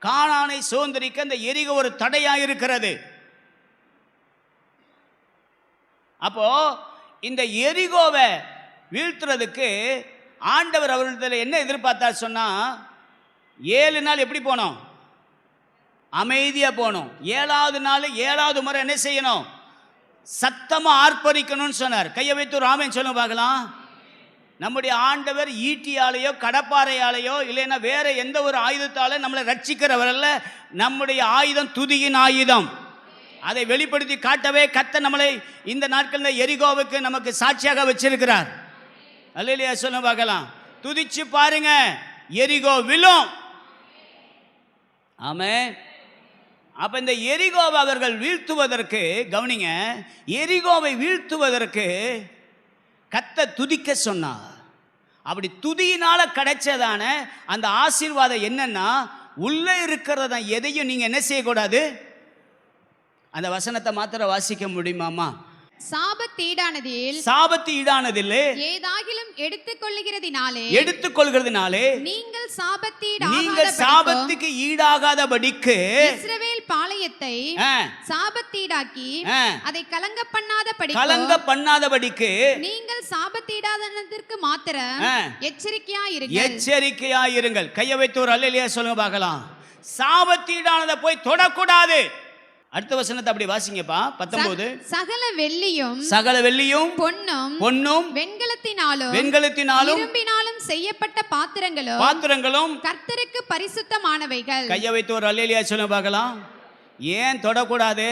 கானானை சுதந்திரிக்க இந்த எரிகோ ஒரு தடையாக இருக்கிறது. அப்போ இந்த எரிகோவை வீழ்த்துறதுக்கு ஆண்டவர் அவர்களிடத்தில் என்ன எதிர்பார்த்தார் சொன்னா, 7 நாள் எப்படி போனோம்? அமைதியா போனோம். 7வது நாள் 7வது முறை என்ன செய்யணும்? சத்தமா ஆர்ப்பரிக்கணும்னு சொன்னார். கையை வைத்து ஒரு ஆமென் சொல்லுங்க பார்க்கலாம். நம்முடைய ஆண்டவர் ஈட்டியாலேயோ கடப்பாறையாலேயோ இல்லைன்னா வேற எந்த ஒரு ஆயுதத்தால நம்மளை ரட்சிக்கிறவர் அல்ல. நம்முடைய ஆயுதம் துதியின் ஆயுதம். அதை வெளிப்படுத்தி காட்டவே கர்த்தர் நம்மளை இந்த நாட்களில் எரிகோவுக்கு நமக்கு சாட்சியாக வச்சிருக்கிறார். அல்லேலூயா சொல்ல பார்க்கலாம். துதிச்சு பாருங்க, எரிகோ விழும். ஆமென். அப்ப இந்த எரிகோவை அவர்கள் வீழ்த்துவதற்கு, கவனிங்க, எரிகோவை வீழ்த்துவதற்கு கர்த்தர் துதிக்க சொன்னார். அப்படி துதியினால கிடைச்சதான அந்த ஆசீர்வாதம் என்னன்னா, உள்ளே இருக்கிறத எதையும் நீங்க என்ன செய்யக்கூடாது. அந்த வசனத்தை மாத்திர வாசிக்க முடியுமாமா? சாபத்தீடானதில் ஏதாகிலும் எடுத்துக்கொள்கிறதினாலே நீங்கள் சாபத்துக்கு ஈடாகாதபடிக்கு இஸ்ரவேல் பாளையத்தை சாபத்தீடாக்கி அதை கலங்க பண்ணாதபடிக்கு நீங்கள் சாபத்தீடாததற்கு மாத்திரம் எச்சரிக்கையாயிருங்கள். கையை வைத்து ஒரு அல்லேலூயா சொல்லுங்க பார்க்கலாம். சாபத்தீடானதை போய் தொடக்கூடாது. அடுத்த வசனத்தை அப்படி வாசிங்கப்பா. 19. சகல வெள்ளியும் பொன்னும் வெண்கலத்தினாலும் இரும்பினாலும் செய்யப்பட்ட பாத்திரங்களும் கர்த்தருக்கு பரிசுத்தமானவைகள். கையை வைத்து ஒரு அல்லேலூயா சொல்லுங்க பார்க்கலாம். ஏன் தொடக்கூடாது?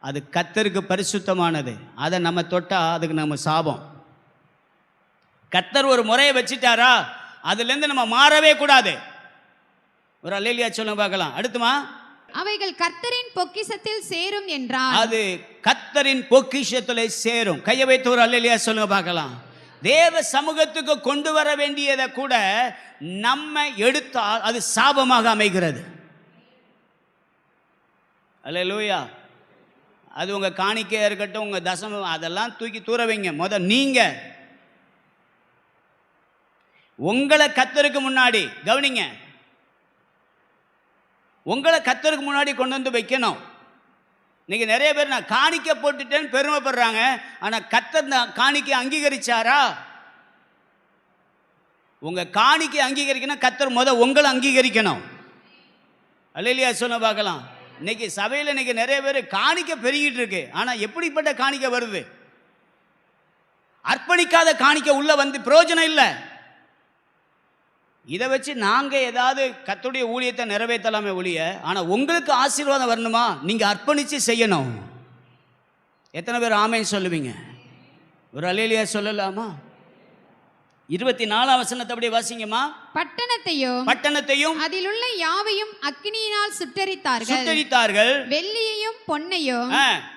அது கர்த்தருக்கு பரிசுத்தமானது. அதை நம்ம தொட்டா அதுக்கு நம்ம சாபம். கர்த்தர் ஒரு முறையை வச்சிட்டாரா, அதுலேருந்து நம்ம மாறவே கூடாது. ஒரு அல்லேலூயா சொல்லுங்க பார்க்கலாம். அடுத்துமா, அவைகள் கர்த்தரின் பொக்கிஷத்தில் சேரும் என்றார். அது கர்த்தரின் பொக்கிஷத்திலே சேரும். கையை வைத்து ஒரு அல்லேலூயா சொல்லுங்க பார்க்கலாம். தேவ சமூகத்துக்கு கொண்டு வர வேண்டியதை கூட நம்ம எடுத்தால் அது சாபமாக அமைகிறது. அல்லேலூயா. அது உங்க காணிக்கையா இருக்கட்டும், உங்க தசமம், அதெல்லாம் தூக்கி தூர வைங்க. நீங்க உங்களை கர்த்தருக்கு முன்னாடி, கவனிங்க, உங்களை கர்த்தருக்கு முன்னாடி கொண்டு வந்து வைக்கணும். இன்னைக்கு நிறைய பேர் நான் காணிக்க போட்டுட்டேன்னு பெருமைப்படுறாங்க. ஆனால் கர்த்தர் காணிக்கை அங்கீகரிச்சாரா? உங்க காணிக்கை அங்கீகரிக்கணும், கர்த்தர் உங்களை அங்கீகரிக்கணும். அல்லேலூயா சொல்ல பார்க்கலாம். இன்னைக்கு சபையில் இன்னைக்கு நிறைய பேர் காணிக்கை பெருகிட்டு இருக்கு. ஆனால் எப்படிப்பட்ட காணிக்கை வருது? அர்ப்பணிக்காத காணிக்கை உள்ள வந்து பிரயோஜனம் இல்லை. இதை வச்சு நாங்கள் ஏதாவது கர்த்தருடைய ஊழியத்தை நிறைவேற்றலாமே ஒழிய, ஆனால் உங்களுக்கு ஆசீர்வாதம் வரணுமா, நீங்கள் அர்ப்பணித்து செய்யணும். எத்தனை பேர் ஆமென் சொல்லுவீங்க? ஒரு அல்லேலூயா சொல்லலாமா? 24ஆம் வசனத்தை அப்படியே வாசிங்கம்மா. பட்டணத்தையும் அதில் உள்ள யாவையும் அக்கினியினால் சுட்டெரித்தார்கள். வெள்ளியையும் பொன்னையும்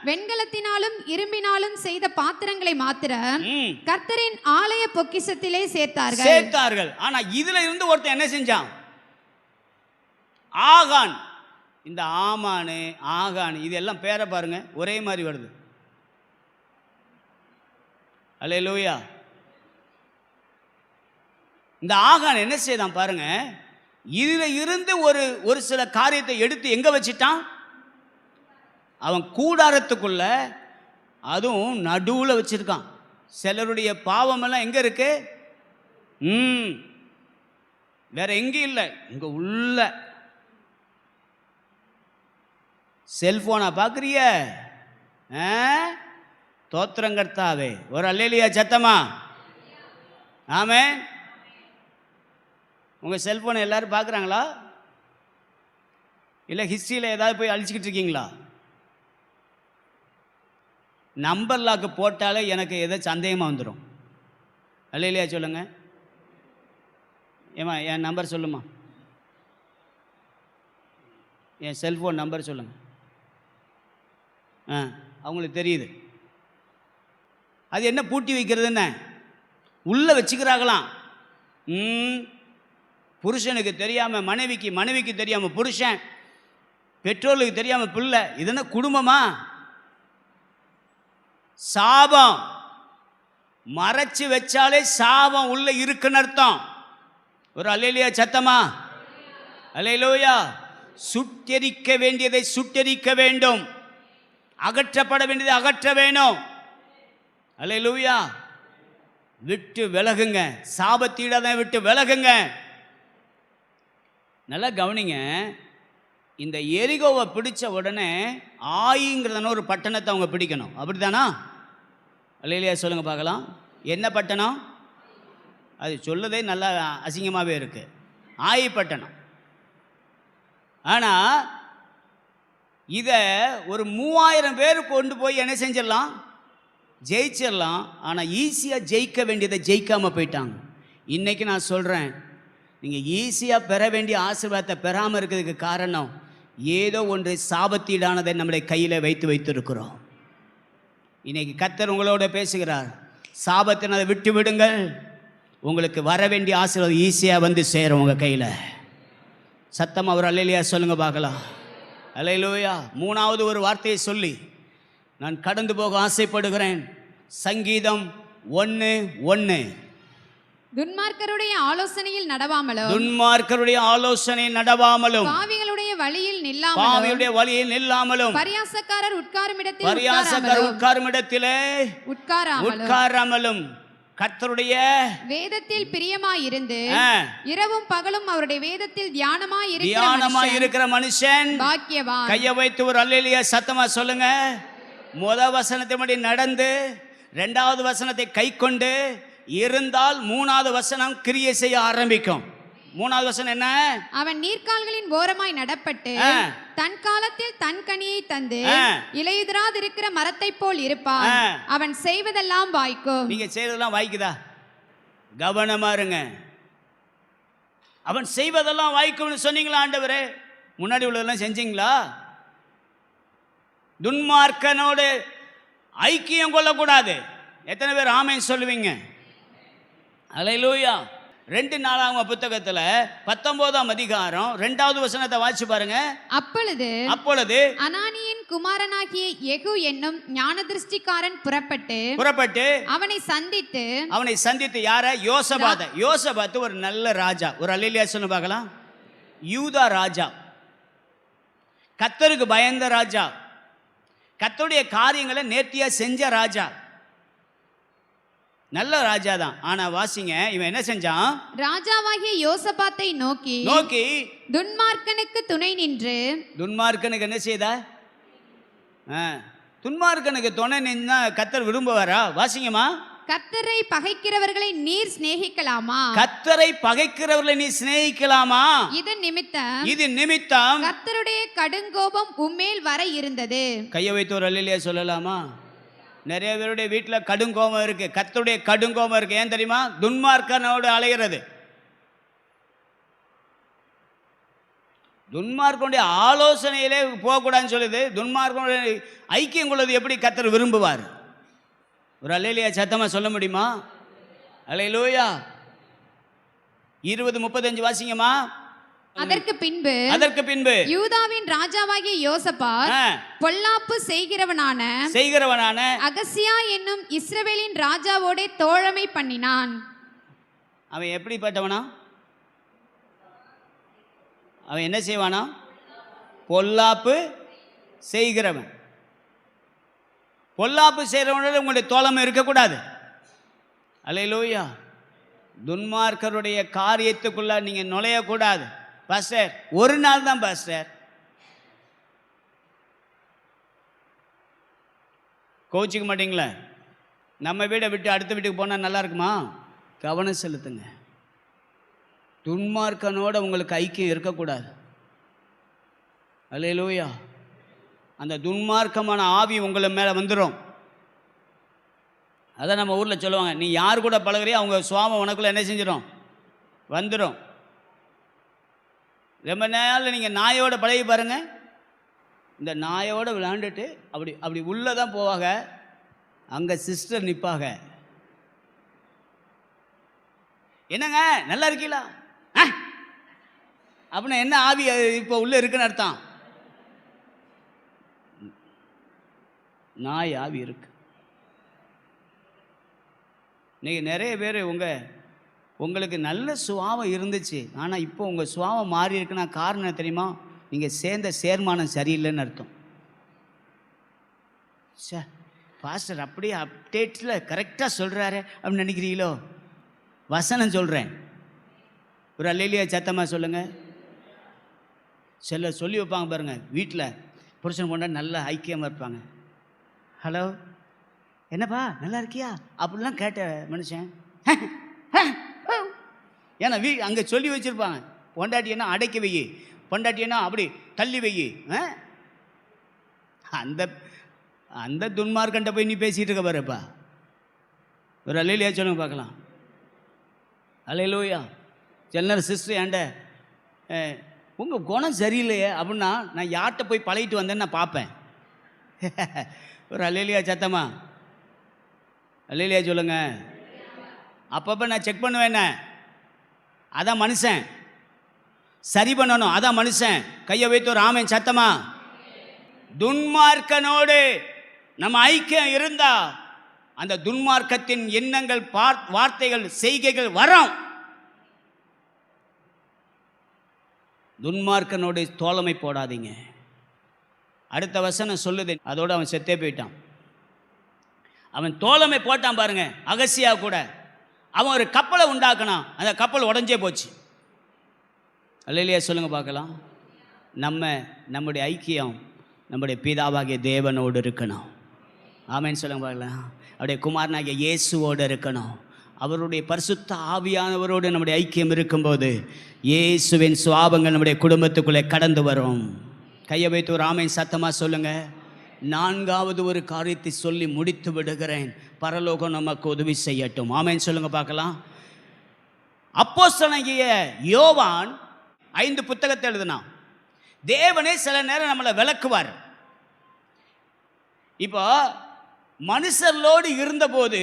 வெண்கலத்தினாலும் இரும்பினாலும் செய்த பாத்திரங்களை மாத்திரம் கர்த்தரின் ஆலய பொக்கிஷத்திலே சேர்த்தார்கள். ஆனா இதுல இருந்து ஒருத்தன் என்ன செஞ்சான்? ஆகான். இந்த ஆகான் இதெல்லாம் பேரை பாருங்க, ஒரே மாதிரி வருது. அல்லேலூயா. இந்த ஆகான் என்ன செய்தான் பாருங்க, இதுல இருந்து ஒரு சில காரியத்தை எடுத்து எங்க வச்சிட்டான்? அவன் கூடாரத்துக்குள்ள, அதுவும் நடுவுல வச்சிருக்கான். சிலருடைய பாவமெல்லாம் எங்க இருக்கு? வேற எங்க இல்லை, இங்க உள்ள. செல்போனா பாக்குறிய? தோத்திரங்கர்த்தாவே, ஒரு அல்லேலூயா சத்தமா. ஆமென். உங்கள் செல்ஃபோனை எல்லோரும் பார்க்குறாங்களா? இல்லை ஹிஸ்ட்ரியில் ஏதாவது போய் அழிச்சிக்கிட்டு இருக்கீங்களா? நம்பர் லாக்கு போட்டாலே எனக்கு எதோ சந்தேகமாக வந்துடும். இல்லையா சொல்லுங்கள். ஏம்மா என் நம்பர் சொல்லுமா, என் செல்ஃபோன் நம்பர் சொல்லுங்கள். அவங்களுக்கு தெரியுது. அது என்ன பூட்டி வைக்கிறதுன்னு உள்ளே வச்சுக்கிறாங்களாம். புருஷனுக்கு தெரியாமல் மனைவிக்கு, மனைவிக்கு தெரியாமல் புருஷன், பெற்றோர்களுக்கு தெரியாமல் பிள்ளை. இது என்ன குடும்பமா? சாபம். மறைச்சு வச்சாலே சாபம் உள்ள இருக்குன்னு அர்த்தம். ஒரு அல்லேலூயா சத்தமா? அல்லேலூயா. சுட்டெரிக்க வேண்டியதை சுட்டெரிக்க வேண்டும், அகற்றப்பட வேண்டியதை அகற்ற வேணும். அல்லேலூயா. விட்டு விலகுங்க, சாபத்தீடாதான் விட்டு விலகுங்க. நல்லா கவனிங்க. இந்த எரிகோவை பிடிச்ச உடனே ஆயிங்கிறதான ஒரு பட்டணத்தை அவங்க பிடிக்கணும், அப்படித்தானா? அல்லேலூயா சொல்லுங்க பார்க்கலாம். என்ன பட்டணம்? அது சொல்லதே நல்லா அசிங்கமாகவே இருக்குது, ஆயி பட்டணம். ஆனால் இதை ஒரு 3000 பேர் கொண்டு போய் என்ன செஞ்சிடலாம்? ஜெயிச்சிடலாம். ஆனால் ஈஸியாக ஜெயிக்க வேண்டியதை ஜெயிக்காமல் போயிட்டாங்க. இன்றைக்கி நான் சொல்கிறேன், நீங்கள் ஈஸியாக பெற வேண்டிய ஆசீர்வாதத்தை பெறாமல் இருக்கிறதுக்கு காரணம் ஏதோ ஒன்று சாபத்தீடானதை நம்முடைய கையில் வைத்திருக்கிறோம். இன்றைக்கி கர்த்தர் உங்களோட பேசுகிறார். சாபத்தினதை விட்டு விடுங்கள், உங்களுக்கு வர வேண்டிய ஆசீர்வாதம் ஈஸியாக வந்து சேரும் உங்கள் கையில். சத்தம் அவர் அல்லேலூயா சொல்லுங்க பார்க்கலாம். அல்லேலூயா. மூணாவது ஒரு வார்த்தையை சொல்லி நான் கடந்து போக ஆசைப்படுகிறேன். சங்கீதம் 1:1. துன்மார்க்கருடைய ஆலோசனையில் நடவாமலும், துன்மார்க்கருடைய ஆலோசனை நடவாமலும், பாவிகளுடைய வழியில் நில்லாமலும், பரியாசக்காரர் உட்காரும் இடத்திலே உட்காராமலும், கர்த்தருடைய வேதத்தில் பிரியமாயிருந்து இரவும் பகலும் அவருடைய வேதத்தில் தியானமாய் இருக்கிற மனுஷன் பாக்கியவான். கையை வைத்து ஒரு அல்லேலூயா சத்தமா சொல்லுங்க. முதல் வசனத்தின்படி நடந்து 2வது வசனத்தை கை கொண்டு இருந்தால் 3வது வசனம் கிரியை செய்ய ஆரம்பிக்கும். 3வது வசனம் என்ன? அவன் நீர்க்கால்களின் ஓரமாய் நடப்பட்டு தன் காலத்தில் தன் கனியை தந்து இலையுதிராதிருக்கிற மரத்தை போல் இருப்பான். அவன் செய்வதெல்லாம் வாய்க்கும். நீங்க செய்வதெல்லாம் வாய்க்குதா? கவனமா இருங்க. அவன் செய்வதெல்லாம் வாய்க்கும்னு சொன்னீங்களா ஆண்டவரே? முன்னாடி உள்ளதெல்லாம் செஞ்சீங்களா? துன்மார்க்கனோடு ஐக்கியம் கொள்ளக்கூடாது. எத்தனை பேர் ஆமென் சொல்லுவீங்க? அல்லேலூயா. 2 நாளாகம புத்தகத்துல 19ஆம் அதிகாரம் 2வது வசனத்தை வாசிச்சு பாருங்க. அப்பொழுது அனானியின் குமாரனாகிய யெகூ என்னும் ஞானதிருஷ்டிக்காரன் புறப்பட்டு அவனை சந்தித்து யார? யோசபாத் ஒரு நல்ல ராஜா. ஒரு அல்லேலூயா சொல்ல பார்க்கலாம். யூதா ராஜா, கர்த்தருக்கு பயந்த ராஜா, கர்த்தருடைய காரியங்களை நேர்த்தியா செஞ்ச ராஜா, நல்ல ராஜா தான். ஆனா வாசிங்க, இவன் என்ன செஞ்சான்? ராஜாவாகிய யோசபாத்தை நோக்கி துன்மார்க்கனுக்கு துணை நின்று. துன்மார்க்கனுக்கு என்ன செய்த? துன்மார்க்கனுக்கு துணை நின்னா கர்த்தர் விரும்புவாரா? வாசிங்கம்மா. கர்த்தரை பகைக்கிறவர்களை நீர் சிநேகிக்கலாமா? கர்த்தரை பகைக்கிறவர்களை நீ சிநேகிக்கலாமா? இது நிமித்தம் கர்த்தருடைய கடுங்கோபம் உம்மேல் வர இருந்தது. கையை வைத்து ஒரு அல்லேலூயா சொல்லலாமா? நிறைய பேருடைய வீட்டில் கடுங்கோபம் இருக்கு. கர்த்தருடைய கடுங்கோபம் இருக்கு. ஏன் தெரியுமா? துன்மார்க்கனோடு அலைகிறது. துன்மார்க்கனுடைய ஆலோசனையிலே போகக்கூடாதுன்னு சொல்லுது. துன்மார்க்கனுடைய ஐக்கியம் கொள்வது எப்படி கர்த்தர் விரும்புவார்? ஒரு அல்லேலூயா சத்தமா சொல்ல முடியுமா? அல்லேலூயா. 20:35 வாசிங்கம்மா. அதற்கு பின்பு யூதாவின் ராஜாவாகிய யோசபாத் பொல்லாப்பு செய்கிறவனான அகசியா என்னும் இஸ்ரவேலின் ராஜாவோட தோழமை பண்ணினான். அவன் எப்படிப்பட்டவனா? அவன் என்ன செய்வானா? பொல்லாப்பு செய்கிறவன். பொல்லாப்பு செய்கிறவனோட உங்களுடைய தோழமை இருக்கக்கூடாது. அல்லேலூயா. துன்மார்க்கருடைய காரியத்துக்குள்ள நீங்க நுழையக்கூடாது. பாஸ்டர், ஒரு நாள் தான் பாஸ்டர். கோச்சிக்க மாட்டீங்களா? நம்ம வீடை விட்டு அடுத்த வீட்டுக்கு போனால் நல்லா இருக்குமா? கவனம் செலுத்துங்க. துன்மார்க்கனோட உங்களுக்கு ஐக்கியம் இருக்கக்கூடாது. அல்லேலூயா. அந்த துன்மார்க்கமான ஆவி உங்களை மேலே வந்துடும். அதான் நம்ம ஊரில் சொல்லுவாங்க, நீ யார் கூட பழகுறியோ அவங்க சுவாமம் உனக்குள்ளே என்ன செஞ்சிடும், வந்துடும். ரொம்ப நாள் நீங்கள் நாயோட பழகி பாருங்க, இந்த நாயோட விளையாண்டுட்டு அப்படி அப்படி உள்ளே தான் போவாங்க, அங்கே சிஸ்டர் நிற்பாங்க. என்னங்க நல்லா இருக்கீங்களா அப்படின்னா என்ன ஆவி இப்போ உள்ளே இருக்குன்னு அர்த்தம்? நாய் ஆவி இருக்கு. நீங்கள் நிறைய பேர் உங்களுக்கு நல்ல சுவாவம் இருந்துச்சு, ஆனால் இப்போ உங்கள் சுவாவம் மாறி இருக்குன்னா காரணம் என்ன தெரியுமா? நீங்கள் சேர்ந்த சேர்மானம் சரியில்லைன்னு அர்த்தம். சார் பாஸ்டர் அப்படியே அப்டேட்டில் கரெக்டாக சொல்கிறாரு அப்படின்னு நினைக்கிறீங்களோ? வசனம் சொல்கிறேன், ஒரு அல்லேலூயா சத்தமாக சொல்லுங்கள். சிலர் சொல்லி வைப்பாங்க பாருங்கள், வீட்டில் புருஷன் கொண்டா நல்ல ஐக்கியமாக இருப்பாங்க. ஹலோ என்னப்பா நல்லா இருக்கியா அப்படிலாம் கேட்ட மனுஷன் ஏன்னா அங்கே சொல்லி வச்சுருப்பாங்க, பொண்டாட்டியன்னா அடைக்க வை, பொண்டாட்டியன்னா அப்படி தள்ளி வை. அந்த அந்த துன்மார்க்கண்ட போய் நீ பேசிகிட்டு இருக்க பாருப்பா. ஒரு அல்லேலூயா சொல்லுங்க பார்க்கலாம். அல்லேலூயா. சில சிஸ்டர் ஏண்ட உங்கள் குணம் சரியில்லையே அப்படின்னா நான் யார்கிட்ட போய் பழகிட்டு வந்தேன்னு நான் பார்ப்பேன். ஒரு அல்லேலூயா சத்தமா அல்லேலூயா சொல்லுங்க. அப்பப்போ நான் செக் பண்ணுவேன், என்ன அதான் மனுஷன் சரி பண்ணணும், அதான் மனுஷன். கையை வைத்து ஒரு ஆமேன் சத்தமா. துன்மார்க்கனோடு நம்ம ஐக்கியம் இருந்தா அந்த துன்மார்க்கத்தின் எண்ணங்கள், வார்த்தைகள், செய்கைகள் வரும். துன்மார்க்கனோடு தோழமை போடாதீங்க. அடுத்த வசனம் சொல்லுது, அதோடு அவன் செத்தே போயிட்டான். அவன் தோழமை போட்டான் பாருங்க, அகசியா கூட. அவன் ஒரு கப்பலை உண்டாக்கினான், அந்த கப்பல் உடஞ்சே போச்சு. அல்லேலூயா சொல்லுங்க பார்க்கலாம். நம்முடைய ஐக்கியம் நம்முடைய பிதாவாகிய தேவனோடு இருக்கணும். ஆமென் சொல்லுங்க பார்க்கலாம். அவருடைய குமாரனாகிய இயேசுவோடு இருக்கணும். அவருடைய பரிசுத்த ஆவியானவரோடு நம்முடைய ஐக்கியம் இருக்கும்போது இயேசுவின் சுவாபங்கள் நம்முடைய குடும்பத்துக்குள்ளே கடந்து வரும். கையை வைத்து ஒரு ஆமென் சத்தமாக சொல்லுங்க. நான்காவது ஒரு காரியத்தை சொல்லி முடித்து விடுகிறேன், பரலோகம் நமக்கு உதவி செய்யட்டும். ஆமென் சொல்லுங்க பார்க்கலாம். அப்போஸ்தலனாகிய யோவான் 5 புத்தகத்தை எழுதினான். தேவனே சில நேரம் நம்மளை விளக்குவார். இப்போ மனுஷர்களோடு இருந்தபோது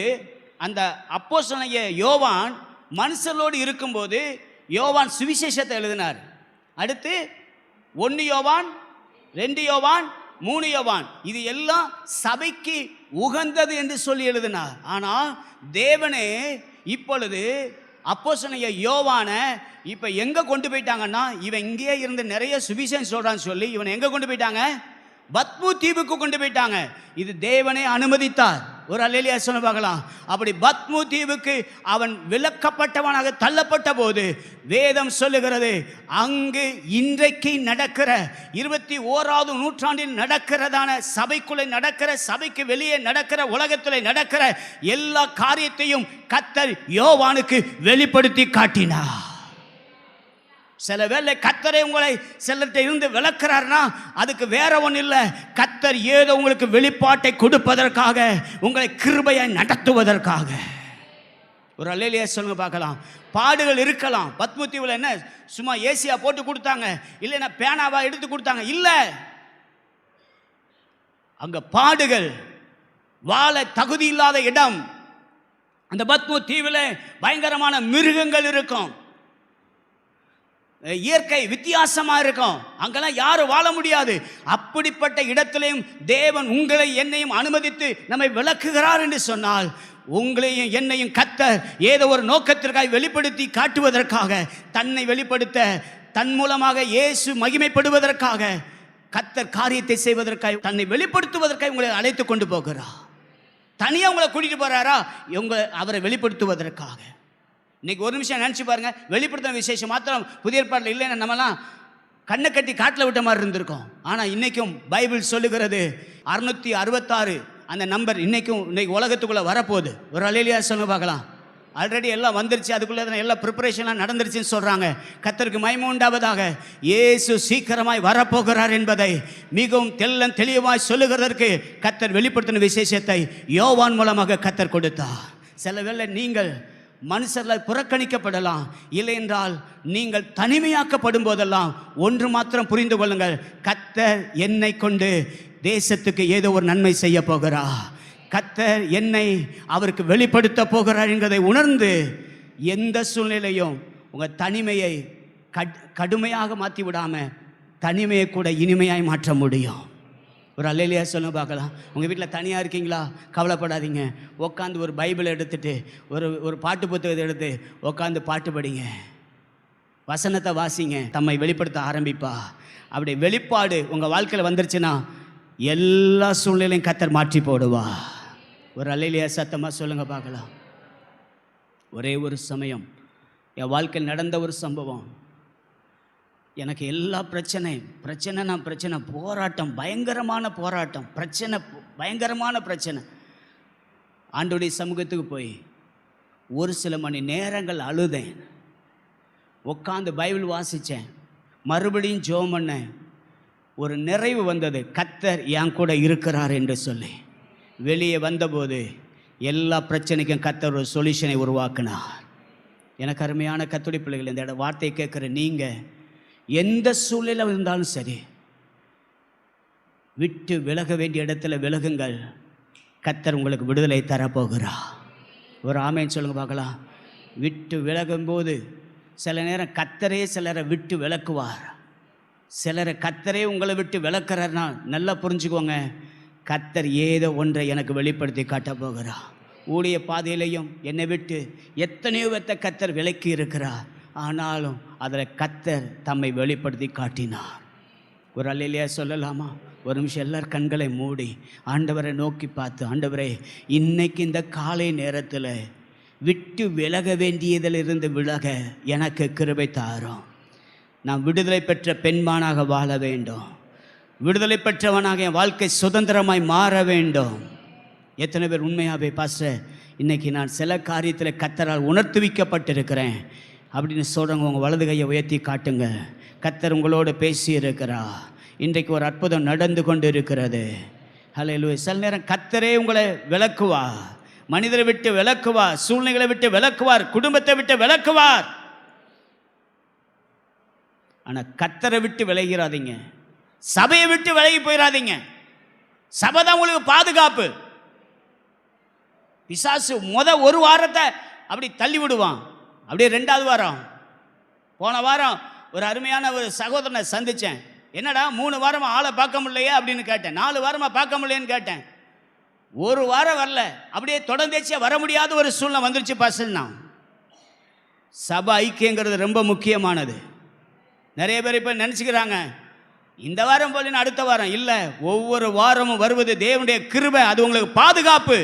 அந்த அப்போஸ்தலனாகிய யோவான் மனுஷர்களோடு இருக்கும்போது யோவான் சுவிசேஷத்தை எழுதினார். அடுத்து 1 யோவான், 2 யோவான், 3 யோவான், இது எல்லாம் சபைக்கு உகந்தது என்று சொல்லி எழுதினார். ஆனால் தேவனே இப்பொழுது அப்போஸ்தலனாகிய யோவானை இப்போ எங்கே கொண்டு போயிட்டாங்கன்னா, இவன் இங்கேயே இருந்து நிறைய சுவிசேஷம் சொல்கிறான்னு சொல்லி இவனை எங்கே கொண்டு போயிட்டாங்க? பத்மு தீவுக்கு கொண்டு போயிட்டாங்க. இது தேவனே அனுமதித்தார். ஒரு அல்லேலூயா சொல்ல பார்க்கலாம். அப்படி பத்மு தீவுக்கு அவன் விலக்கப்பட்டவனாக தள்ளப்பட்ட போது வேதம் சொல்லுகிறது, அங்கு இன்றைக்கு நடக்கிற 21வது நூற்றாண்டில் நடக்கிறதான சபைக்குள்ளே நடக்கிற, சபைக்கு வெளியே நடக்கிற, உலகத்தில் நடக்கிற எல்லா காரியத்தையும் கர்த்தர் யோவானுக்கு வெளிப்படுத்தி காட்டினார். சில வேளை கர்த்தரை உங்களை சிலர்கிட்ட இருந்து விளக்குறாருன்னா அதுக்கு வேற ஒன்றும் இல்லை, கர்த்தர் ஏதோ உங்களுக்கு வெளிப்பாட்டை கொடுப்பதற்காக, உங்களை கிருபையை நடத்துவதற்காக. ஒரு அல்லேலூயா சொல்லுங்க பார்க்கலாம். பாடுகள் இருக்கலாம். பத்மதீவில் என்ன சும்மா ஏசியா போட்டு கொடுத்தாங்க, இல்லைன்னா பேனாவா எடுத்து கொடுத்தாங்க? இல்லை, அங்க பாடுகள், வாழ தகுதி இல்லாத இடம். அந்த பத்மு தீவில் பயங்கரமான மிருகங்கள் இருக்கும், இயற்கை வித்தியாசமாக இருக்கும், அங்கெல்லாம் யாரும் வாழ முடியாது. அப்படிப்பட்ட இடத்திலையும் தேவன் உங்களை என்னையும் அனுமதித்து நம்மை விளக்குகிறார் என்று சொன்னால், உங்களையும் என்னையும் கர்த்தர் ஏதோ ஒரு நோக்கத்திற்காக வெளிப்படுத்தி காட்டுவதற்காக, தன்னை வெளிப்படுத்த, தன் மூலமாக இயேசு மகிமைப்படுவதற்காக, கர்த்தர் காரியத்தை செய்வதற்காக, தன்னை வெளிப்படுத்துவதற்காக உங்களை அழைத்து கொண்டு போகிறார். தனியாக உங்களை கூட்டிகிட்டு போகிறாரா? அவரை வெளிப்படுத்துவதற்காக. இன்னைக்கு ஒரு நிமிஷம் நினச்சி பாருங்க, வெளிப்படுத்தின விசேஷம் மாத்திரம் புதிய ஏற்பாட்டில் இல்லைன்னா நம்மலாம் கண்ணை கட்டி காட்டில் விட்ட மாதிரி இருந்திருக்கோம். ஆனால் இன்றைக்கும் பைபிள் சொல்லுகிறது 666 அந்த நம்பர் இன்னைக்கு உலகத்துக்குள்ளே வரப்போகுது. ஒரு அல்லேலூயா சொல்ல பார்க்கலாம். ஆல்ரெடி எல்லாம் வந்துருச்சு, அதுக்குள்ளே எல்லாம் ப்ரிப்பரேஷன்லாம் நடந்துருச்சுன்னு சொல்கிறாங்க. கர்த்தருக்கு மகிமை உண்டாவதாக. இயேசு சீக்கிரமாய் வரப்போகிறார் என்பதை மிகவும் தெளிவாய் சொல்லுகிறதற்கு கர்த்தர் வெளிப்படுத்தின விசேஷத்தை யோவான் மூலமாக கர்த்தர் கொடுத்தார். சில வேளை நீங்கள் மனுஷர்களால் புறக்கணிக்கப்படலாம், இல்லை என்றால் நீங்கள் தனிமையாக்கப்படும் போதெல்லாம் ஒன்று மாத்திரம் புரிந்து கொள்ளுங்கள், கர்த்தர் என்னை கொண்டு தேசத்துக்கு ஏதோ ஒரு நன்மை செய்ய போகிறார், கர்த்தர் என்னை அவருக்கு வெளிப்படுத்த போகிறார் என்பதை உணர்ந்து எந்த சூழ்நிலையும் உங்கள் தனிமையை கடுமையாக மாற்றி விடாமல் தனிமையை கூட இனிமையாய் மாற்ற முடியும். ஒரு அல்லேலியா சொல்லுங்க பார்க்கலாம். உங்கள் வீட்டில் தனியாக இருக்கீங்களா? கவலைப்படாதீங்க. உட்காந்து ஒரு பைபிளை எடுத்துட்டு ஒரு பாட்டு புத்தகத்தை எடுத்து உட்காந்து பாட்டு படிங்க, வசனத்தை வாசிங்க, தம்மை வெளிப்படுத்த ஆரம்பிப்பா. அப்படி வெளிப்பாடு உங்கள் வாழ்க்கையில் வந்துருச்சுன்னா எல்லா சூழ்நிலையும் கர்த்தர் மாற்றி போடுவா. ஒரு அல்லேலியா சத்தமாக சொல்லுங்க பார்க்கலாம். ஒரே ஒரு சமயம் என் வாழ்க்கையில் நடந்த ஒரு சம்பவம். எனக்கு எல்லா பிரச்சனை, போராட்டம், பயங்கரமான போராட்டம், பயங்கரமான பிரச்சனை. ஆண்டவருடைய சமூகத்துக்கு போய் ஒரு சில மணி நேரங்கள் அழுதேன், உட்காந்து பைபிள் வாசித்தேன், மறுபடியும் ஜெபம் பண்ணேன். ஒரு நிறைவு வந்தது, கர்த்தர் என் கூட இருக்கிறார் என்று சொல்லி. வெளியே வந்தபோது எல்லா பிரச்சனைக்கும் கர்த்தர் ஒரு சொல்யூஷனை உருவாக்கினார். எனக்கு அருமையான கர்த்தருடைய பிள்ளைகள், இந்த வார்த்தையை கேட்குற நீங்கள் எந்த சூழ்நிலை இருந்தாலும் சரி, விட்டு விலக வேண்டிய இடத்துல விலகுங்கள். கர்த்தர் உங்களுக்கு விடுதலை தரப்போகிறார். ஒரு ஆமேன்னு சொல்லுங்க பார்க்கலாம். விட்டு விலகும்போது சில நேரம் கர்த்தரே சிலரை விட்டு விலக்குவார். சிலரை கர்த்தரே உங்களை விட்டு விலக்குறாருன்னா நல்லா புரிஞ்சுக்கோங்க, கர்த்தர் ஏதோ ஒன்றை எனக்கு வெளிப்படுத்தி காட்ட போகிறார். ஊழிய பாதையிலையும் என்னை விட்டு எத்தனையோ பேர்த்தை கர்த்தர் விலக்கி இருக்கிறார். ஆனாலும் அதில் கர்த்தர் தம்மை வெளிப்படுத்தி காட்டினார். ஒரு அல்லேலியா சொல்லலாமா? ஒரு நிமிஷம் எல்லார் கண்களை மூடி ஆண்டவரை நோக்கி பார்த்து, ஆண்டவரே இன்னைக்கு இந்த காலை நேரத்தில் விட்டு விலக வேண்டியதிலிருந்து விலக எனக்கு கிருபை தாரும். நான் விடுதலை பெற்ற பெண்மானாக வாழ வேண்டும், விடுதலை பெற்றவனாக என் வாழ்க்கை சுதந்திரமாய் மாற வேண்டும். எத்தனை பேர் உண்மையாகவே பாஸ்டர் இன்னைக்கு நான் சில காரியத்தில் கர்த்தரால் உணர்த்துவிக்கப்பட்டிருக்கிறேன் அப்படின்னு சொல்கிறவங்க உங்கள் வலது கையை உயர்த்தி காட்டுங்க. கர்த்தர் உங்களோடு பேசி இருக்கிறா. இன்றைக்கு ஒரு அற்புதம் நடந்து கொண்டு இருக்கிறது. ஹல்லேலூயா. சில நேரம் கர்த்தரே உங்களை விலக்குவார், மனிதரை விட்டு விலக்குவார், சூழ்நிலைகளை விட்டு விலக்குவார், குடும்பத்தை விட்டு விலக்குவார். ஆனால் கர்த்தரை விட்டு விலகிறாதீங்க, சபையை விட்டு விலகி போயிடாதீங்க. சபை தான் உங்களுக்கு பாதுகாப்பு. பிசாசு ஒரு வாரத்தை அப்படி தள்ளி விடுவான். அப்படியே 2வது வாரம், போன வாரம் ஒரு அருமையான ஒரு சகோதரனை சந்தித்தேன். என்னடா 3 வாரமாக ஆளை பார்க்க முடியலையே அப்படின்னு கேட்டேன். 4 வாரமாக பார்க்க முடியலைன்னு கேட்டேன். ஒரு வாரம் வரல, அப்படியே தொடர்ந்தேச்சியாக வர முடியாத ஒரு சூழ்நிலை வந்துருச்சு பாஸ்டர்னா. சபை ஐக்கியங்கிறது ரொம்ப முக்கியமானது. நிறைய பேர் இப்போ நினச்சிக்கிறாங்க இந்த வாரம் போலன்னு அடுத்த வாரம் இல்லை, ஒவ்வொரு வாரமும் வருவது தேவனுடைய கிருபை, அது உங்களுக்கு பாதுகாப்பு.